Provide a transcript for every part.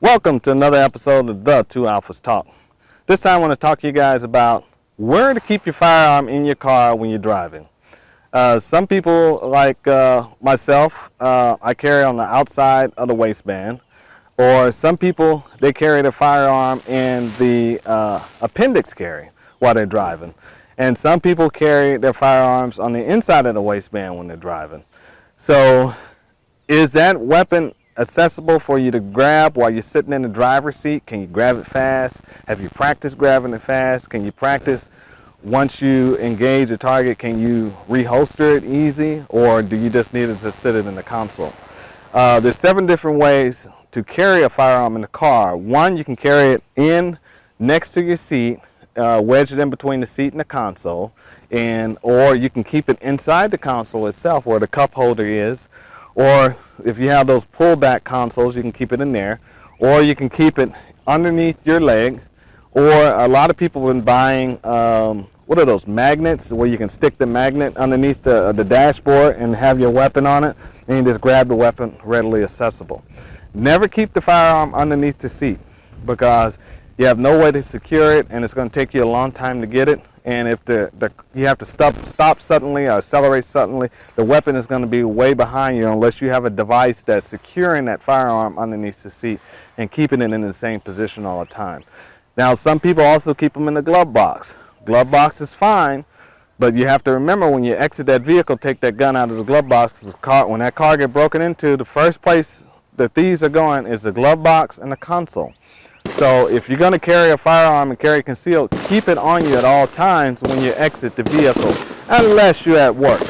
Welcome to another episode of the Two Alphas Talk. This time I want to talk to you guys about where to keep your firearm in your car when you're driving. Some people, like myself, I carry on the outside of the waistband. Or some people, they carry their firearm in the appendix carry while they're driving. And some people carry their firearms on the inside of the waistband when they're driving. So is that weapon accessible for you to grab while you're sitting in the driver's seat? Can you grab it fast? Have you practiced grabbing it fast? Can you practice once you engage a target, can you reholster it easy? Or do you just need to sit it in the console? There's 7 different ways to carry a firearm in the car. One, you can carry it in next to your seat, wedge it in between the seat and the console, or you can keep it inside the console itself where the cup holder is, or if you have those pull-back consoles, you can keep it in there, or you can keep it underneath your leg, or a lot of people have been buying, what are those, magnets, where you can stick the magnet underneath the dashboard and have your weapon on it, and you just grab the weapon readily accessible. Never keep the firearm underneath the seat because you have no way to secure it, and it's going to take you a long time to get it. And if you have to stop suddenly or accelerate suddenly, the weapon is going to be way behind you unless you have a device that's securing that firearm underneath the seat and keeping it in the same position all the time. Now, some people also keep them in the glove box. Glove box is fine, but you have to remember when you exit that vehicle, take that gun out of the glove box. When that car gets broken into, the first place the thieves are going is the glove box and the console. So if you're going to carry a firearm and carry concealed, keep it on you at all times when you exit the vehicle, unless you're at work.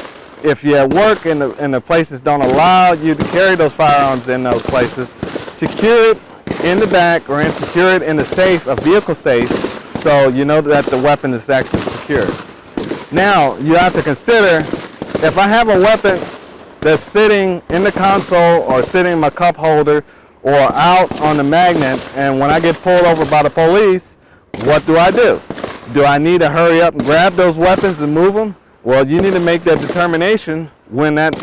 If you're at work and the places don't allow you to carry those firearms in those places, secure it in the back or secure it in the safe, a vehicle safe, so you know that the weapon is actually secured. Now, you have to consider, if I have a weapon that's sitting in the console or sitting in my cup holder or out on the magnet, and when I get pulled over by the police, what do? Do I need to hurry up and grab those weapons and move them? Well, you need to make that determination when that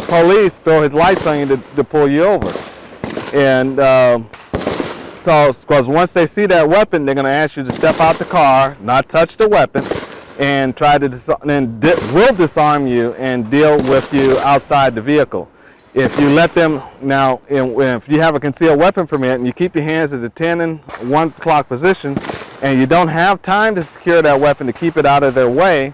police throw his lights on you to pull you over. And because once they see that weapon, they're going to ask you to step out the car, not touch the weapon, and try to will disarm you and deal with you outside the vehicle. If you let them, now, if you have a concealed weapon permit and you keep your hands at the 10 and 1 o'clock position and you don't have time to secure that weapon to keep it out of their way,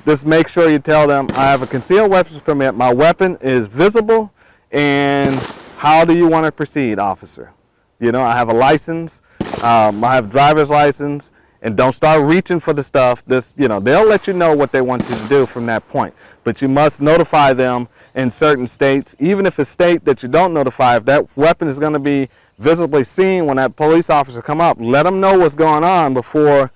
just make sure you tell them, I have a concealed weapons permit, my weapon is visible, and how do you want to proceed, officer? You know, I have a license, I have a driver's license, and don't start reaching for the stuff. They'll let you know what they want you to do from that point. But you must notify them in certain states, even if it's a state that you don't notify, if that weapon is going to be visibly seen when that police officer come up, let them know what's going on before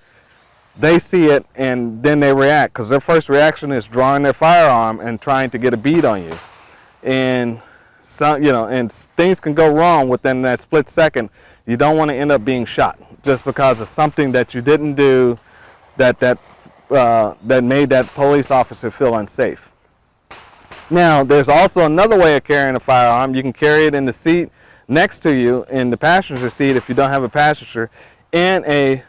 they see it and then they react. Because their first reaction is drawing their firearm and trying to get a bead on you. And and things can go wrong within that split second. You don't want to end up being shot just because of something that you didn't do that made that police officer feel unsafe. Now, there's also another way of carrying a firearm. You can carry it in the seat next to you, in the passenger seat if you don't have a passenger, in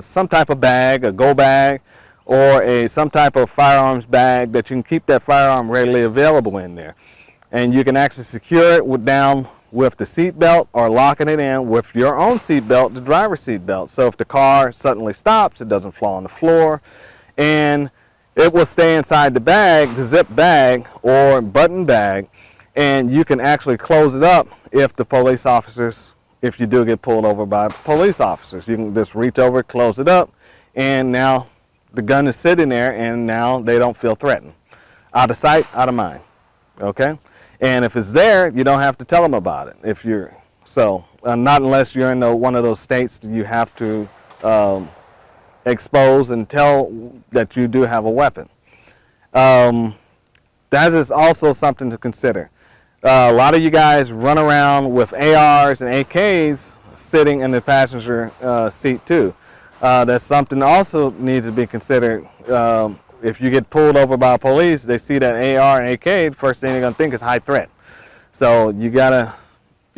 some type of bag, a go bag, or some type of firearms bag that you can keep that firearm readily available in there. And you can actually secure it down with the seat belt or locking it in with your own seat belt, the driver's seat belt. So if the car suddenly stops, it doesn't fall on the floor, and it will stay inside the bag, the zip bag or button bag, and you can actually close it up if you do get pulled over by police officers. You can just reach over, close it up, and now the gun is sitting there, and now they don't feel threatened. Out of sight, out of mind. Okay? And if it's there, you don't have to tell them about it. Not unless you're in one of those states that you have to expose and tell that you do have a weapon. That is also something to consider. A lot of you guys run around with ARs and AKs sitting in the passenger seat too. That's something also needs to be considered. If you get pulled over by police, they see that AR and AK, the first thing they're going to think is high threat. So you got to,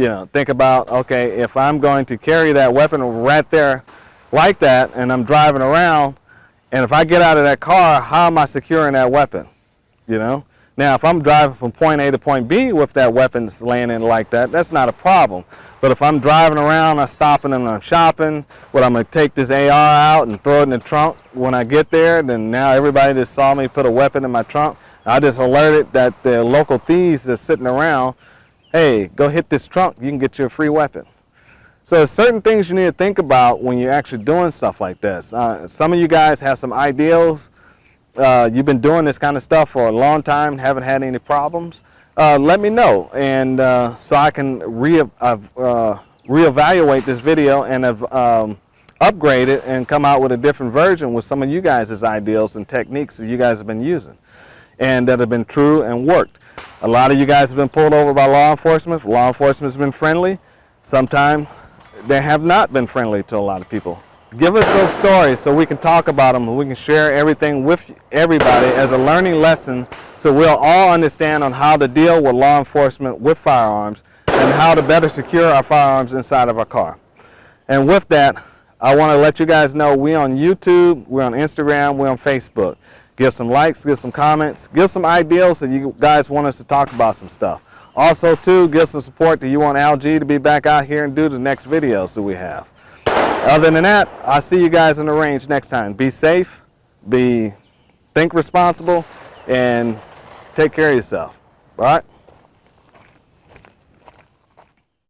You know, think about, okay, if I'm going to carry that weapon right there like that and I'm driving around, and if I get out of that car, how am I securing that weapon? You know? Now, if I'm driving from point A to point B with that weapon laying in like that, that's not a problem. But if I'm driving around, I'm stopping and I'm shopping, well, I'm going to take this AR out and throw it in the trunk. When I get there, then now everybody just saw me put a weapon in my trunk. I just alerted that the local thieves that's sitting around, hey, go hit this trunk, you can get you a free weapon. So there's certain things you need to think about when you're actually doing stuff like this. Some of you guys have some ideals. You've been doing this kind of stuff for a long time, haven't had any problems. Let me know, and so I can reevaluate this video and upgrade it and come out with a different version with some of you guys' ideals and techniques that you guys have been using and that have been true and worked. A lot of you guys have been pulled over by law enforcement. Law enforcement has been friendly. Sometimes they have not been friendly to a lot of people. Give us those stories so we can talk about them, we can share everything with everybody as a learning lesson, so we'll all understand on how to deal with law enforcement with firearms and how to better secure our firearms inside of our car. And with that, I want to let you guys know we're on YouTube, we're on Instagram, we're on Facebook. Give some likes, give some comments, give some ideals that you guys want us to talk about some stuff. Also, too, give some support that you want LG to be back out here and do the next videos that we have. Other than that, I'll see you guys in the range next time. Be safe, think responsible, and take care of yourself. All right?